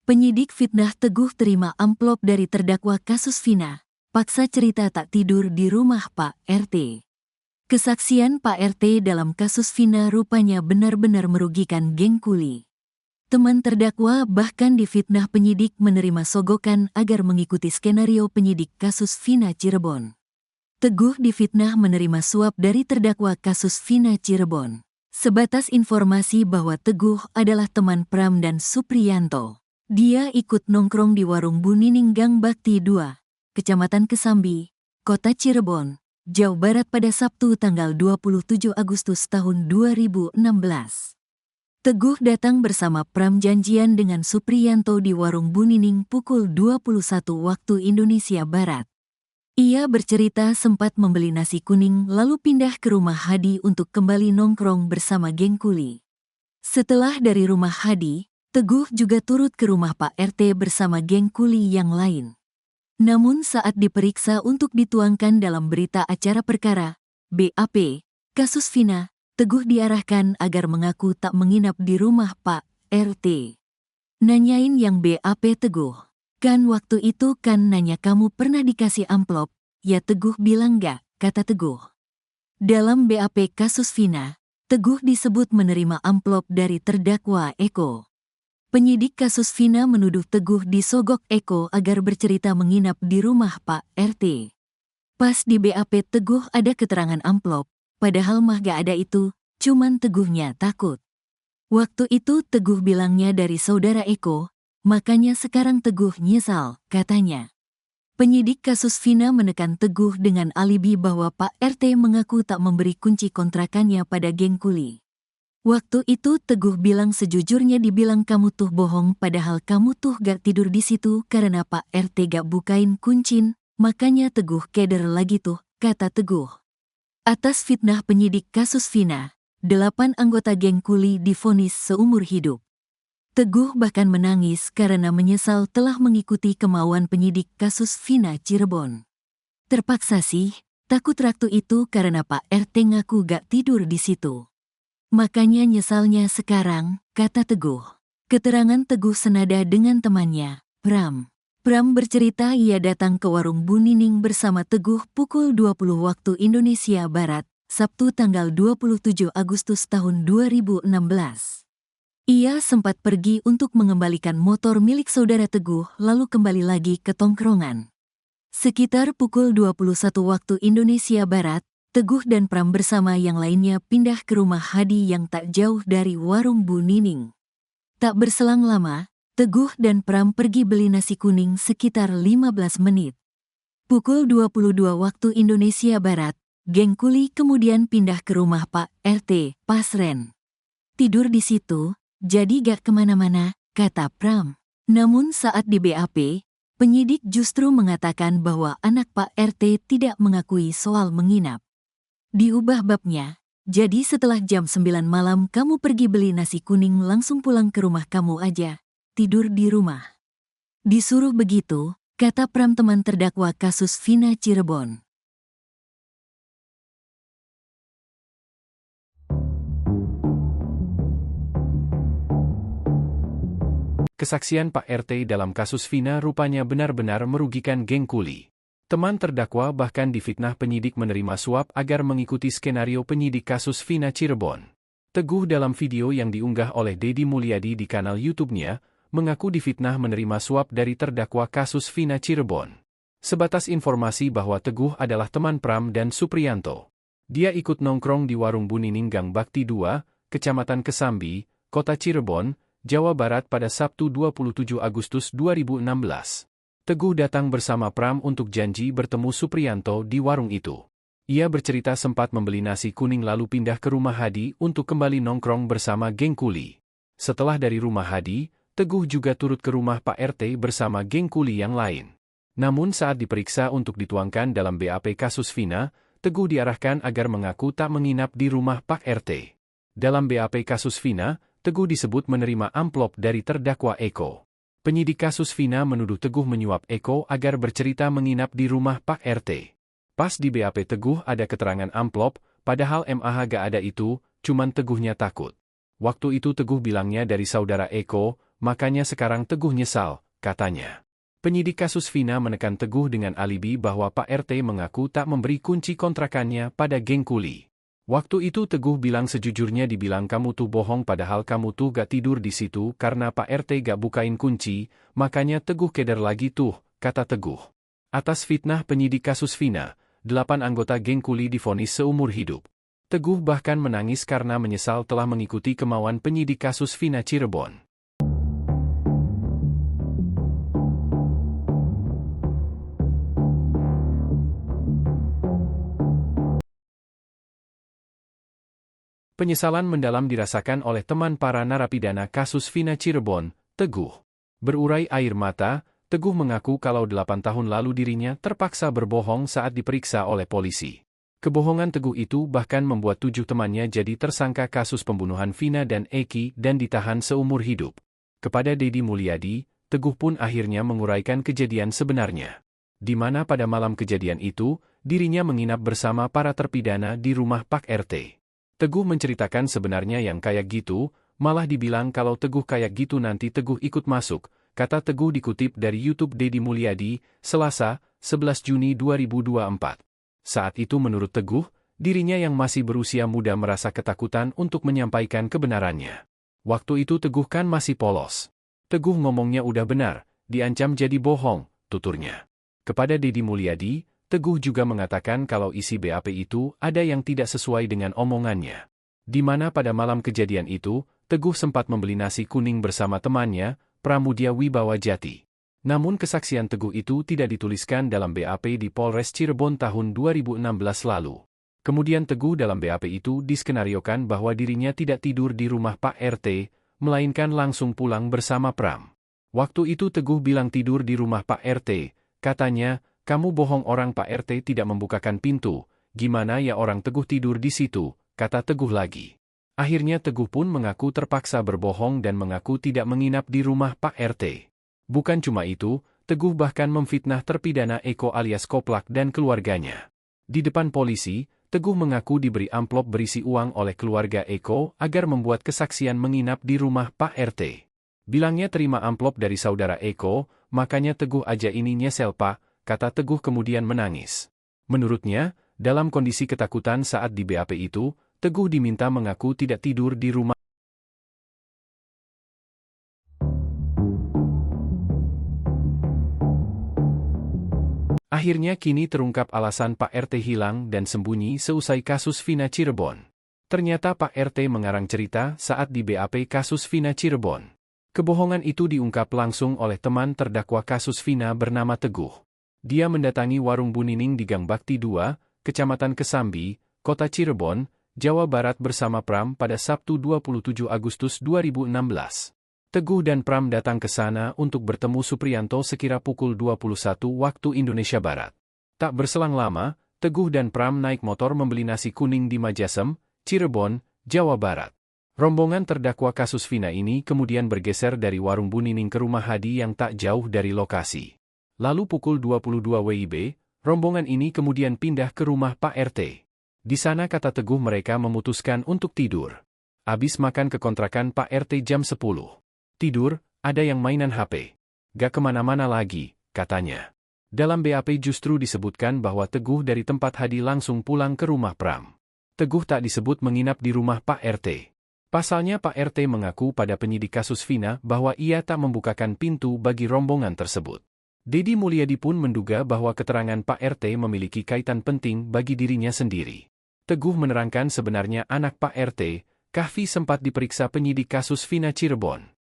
Penyidik fitnah Teguh terima amplop dari terdakwa kasus Vina. Paksa cerita tak tidur di rumah Pak RT. Kesaksian Pak RT dalam kasus Vina rupanya benar-benar merugikan geng kuli. Teman terdakwa bahkan difitnah penyidik menerima sogokan agar mengikuti skenario penyidik kasus Vina Cirebon. Teguh difitnah menerima suap dari terdakwa kasus Vina Cirebon. Sebatas informasi bahwa Teguh adalah teman Pram dan Supriyanto. Dia ikut nongkrong di warung Bu Nining Gang Bakti 2, Kecamatan Kesambi, Kota Cirebon, Jawa Barat pada Sabtu tanggal 27 Agustus tahun 2016. Teguh datang bersama Pram janjian dengan Supriyanto di warung Bu Nining pukul 21 waktu Indonesia Barat. Ia bercerita sempat membeli nasi kuning lalu pindah ke rumah Hadi untuk kembali nongkrong bersama geng kuli. Setelah dari rumah Hadi, Teguh juga turut ke rumah Pak RT bersama geng kuli yang lain. Namun saat diperiksa untuk dituangkan dalam berita acara perkara, BAP, kasus Vina, Teguh diarahkan agar mengaku tak menginap di rumah Pak RT. Nanyain yang BAP Teguh. Kan waktu itu kan nanya kamu pernah dikasih amplop, ya Teguh bilang enggak, kata Teguh. Dalam BAP kasus Vina, Teguh disebut menerima amplop dari terdakwa Eko. Penyidik kasus Vina menuduh Teguh disogok Eko agar bercerita menginap di rumah Pak RT. Pas di BAP Teguh ada keterangan amplop, padahal mah gak ada itu, cuman Teguhnya takut. Waktu itu Teguh bilangnya dari saudara Eko, makanya sekarang Teguh nyesal, katanya. Penyidik kasus Vina menekan Teguh dengan alibi bahwa Pak RT mengaku tak memberi kunci kontrakannya pada geng kuli. Waktu itu Teguh bilang sejujurnya dibilang kamu tuh bohong padahal kamu tuh gak tidur di situ karena Pak RT gak bukain kuncin, makanya Teguh keder lagi tuh, kata Teguh. Atas fitnah penyidik kasus Vina, 8 anggota geng kuli divonis seumur hidup. Teguh bahkan menangis karena menyesal telah mengikuti kemauan penyidik kasus Vina Cirebon. Terpaksa sih, takut waktu itu karena Pak RT ngaku gak tidur di situ. Makanya nyesalnya sekarang, kata Teguh. Keterangan Teguh senada dengan temannya, Pram. Pram bercerita ia datang ke warung Bu Nining bersama Teguh pukul 20 waktu Indonesia Barat, Sabtu tanggal 27 Agustus tahun 2016. Ia sempat pergi untuk mengembalikan motor milik saudara Teguh lalu kembali lagi ke tongkrongan. Sekitar pukul 21 waktu Indonesia Barat, Teguh dan Pram bersama yang lainnya pindah ke rumah Hadi yang tak jauh dari warung Bu Nining. Tak berselang lama, Teguh dan Pram pergi beli nasi kuning sekitar 15 menit. Pukul 22 waktu Indonesia Barat, geng kuli kemudian pindah ke rumah Pak RT, Pasren. Tidur di situ, jadi gak kemana-mana, kata Pram. Namun saat di BAP, penyidik justru mengatakan bahwa anak Pak RT tidak mengakui soal menginap. Diubah babnya, jadi setelah jam 9 malam kamu pergi beli nasi kuning langsung pulang ke rumah kamu aja, tidur di rumah. Disuruh begitu, kata Pram teman terdakwa kasus Vina Cirebon. Kesaksian Pak RT dalam kasus Vina rupanya benar-benar merugikan geng kuli. Teman terdakwa bahkan difitnah penyidik menerima suap agar mengikuti skenario penyidik kasus Vina Cirebon. Teguh dalam video yang diunggah oleh Deddy Mulyadi di kanal YouTube-nya, mengaku difitnah menerima suap dari terdakwa kasus Vina Cirebon. Sebatas informasi bahwa Teguh adalah teman Pram dan Supriyanto. Dia ikut nongkrong di warung Bu Nining Gang Bakti 2, Kecamatan Kesambi, Kota Cirebon, Jawa Barat pada Sabtu 27 Agustus 2016. Teguh datang bersama Pram untuk janji bertemu Supriyanto di warung itu. Ia bercerita sempat membeli nasi kuning lalu pindah ke rumah Hadi untuk kembali nongkrong bersama geng kuli. Setelah dari rumah Hadi, Teguh juga turut ke rumah Pak RT bersama geng kuli yang lain. Namun saat diperiksa untuk dituangkan dalam BAP kasus Vina, Teguh diarahkan agar mengaku tak menginap di rumah Pak RT. Dalam BAP kasus Vina, Teguh disebut menerima amplop dari terdakwa Eko. Penyidik kasus Vina menuduh Teguh menyuap Eko agar bercerita menginap di rumah Pak RT. Pas di BAP Teguh ada keterangan amplop, padahal MAH gak ada itu, cuman Teguhnya takut. Waktu itu Teguh bilangnya dari saudara Eko, makanya sekarang Teguh nyesal, katanya. Penyidik kasus Vina menekan Teguh dengan alibi bahwa Pak RT mengaku tak memberi kunci kontrakannya pada geng kuli. Waktu itu Teguh bilang sejujurnya dibilang kamu tuh bohong padahal kamu tuh gak tidur di situ karena Pak RT gak bukain kunci, makanya Teguh keder lagi tuh, kata Teguh. Atas fitnah penyidik kasus Vina, 8 anggota geng kuli divonis seumur hidup. Teguh bahkan menangis karena menyesal telah mengikuti kemauan penyidik kasus Vina Cirebon. Penyesalan mendalam dirasakan oleh teman para narapidana kasus Vina Cirebon, Teguh. Berurai air mata, Teguh mengaku kalau 8 tahun lalu dirinya terpaksa berbohong saat diperiksa oleh polisi. Kebohongan Teguh itu bahkan membuat 7 temannya jadi tersangka kasus pembunuhan Vina dan Eki dan ditahan seumur hidup. Kepada Deddy Mulyadi, Teguh pun akhirnya menguraikan kejadian sebenarnya. Di mana pada malam kejadian itu, dirinya menginap bersama para terpidana di rumah Pak RT. Teguh menceritakan sebenarnya yang kayak gitu, malah dibilang kalau Teguh kayak gitu nanti Teguh ikut masuk, kata Teguh dikutip dari YouTube Deddy Mulyadi, Selasa, 11 Juni 2024. Saat itu menurut Teguh, dirinya yang masih berusia muda merasa ketakutan untuk menyampaikan kebenarannya. Waktu itu Teguh kan masih polos. Teguh ngomongnya udah benar, diancam jadi bohong, tuturnya. Kepada Deddy Mulyadi, Teguh juga mengatakan kalau isi BAP itu ada yang tidak sesuai dengan omongannya. Di mana pada malam kejadian itu, Teguh sempat membeli nasi kuning bersama temannya, Pramudia Wibawa Jati. Namun kesaksian Teguh itu tidak dituliskan dalam BAP di Polres Cirebon tahun 2016 lalu. Kemudian Teguh dalam BAP itu diskenariokan bahwa dirinya tidak tidur di rumah Pak RT, melainkan langsung pulang bersama Pram. Waktu itu Teguh bilang tidur di rumah Pak RT, katanya, kamu bohong orang Pak RT tidak membukakan pintu, gimana ya orang Teguh tidur di situ, kata Teguh lagi. Akhirnya Teguh pun mengaku terpaksa berbohong dan mengaku tidak menginap di rumah Pak RT. Bukan cuma itu, Teguh bahkan memfitnah terpidana Eko alias Koplak dan keluarganya. Di depan polisi, Teguh mengaku diberi amplop berisi uang oleh keluarga Eko agar membuat kesaksian menginap di rumah Pak RT. Bilangnya terima amplop dari saudara Eko, makanya Teguh aja ini nyesel Pak, kata Teguh kemudian menangis. Menurutnya, dalam kondisi ketakutan saat di BAP itu, Teguh diminta mengaku tidak tidur di rumah. Akhirnya kini terungkap alasan Pak RT hilang dan sembunyi seusai kasus Vina Cirebon. Ternyata Pak RT mengarang cerita saat di BAP kasus Vina Cirebon. Kebohongan itu diungkap langsung oleh teman terdakwa kasus Vina bernama Teguh. Dia mendatangi warung Bu Nining di Gang Bakti 2, Kecamatan Kesambi, Kota Cirebon, Jawa Barat bersama Pram pada Sabtu 27 Agustus 2016. Teguh dan Pram datang ke sana untuk bertemu Supriyanto sekira pukul 21 waktu Indonesia Barat. Tak berselang lama, Teguh dan Pram naik motor membeli nasi kuning di Majasem, Cirebon, Jawa Barat. Rombongan terdakwa kasus Vina ini kemudian bergeser dari warung Bu Nining ke rumah Hadi yang tak jauh dari lokasi. Lalu pukul 22 WIB, rombongan ini kemudian pindah ke rumah Pak RT. Di sana kata Teguh mereka memutuskan untuk tidur. Abis makan ke kontrakan Pak RT jam 10. Tidur, ada yang mainan HP. Gak kemana-mana lagi, katanya. Dalam BAP justru disebutkan bahwa Teguh dari tempat Hadi langsung pulang ke rumah Pram. Teguh tak disebut menginap di rumah Pak RT. Pasalnya Pak RT mengaku pada penyidik kasus Vina bahwa ia tak membukakan pintu bagi rombongan tersebut. Deddy Mulyadi pun menduga bahwa keterangan Pak RT memiliki kaitan penting bagi dirinya sendiri. Teguh menerangkan sebenarnya anak Pak RT, Kahfi sempat diperiksa penyidik kasus Vina Cirebon.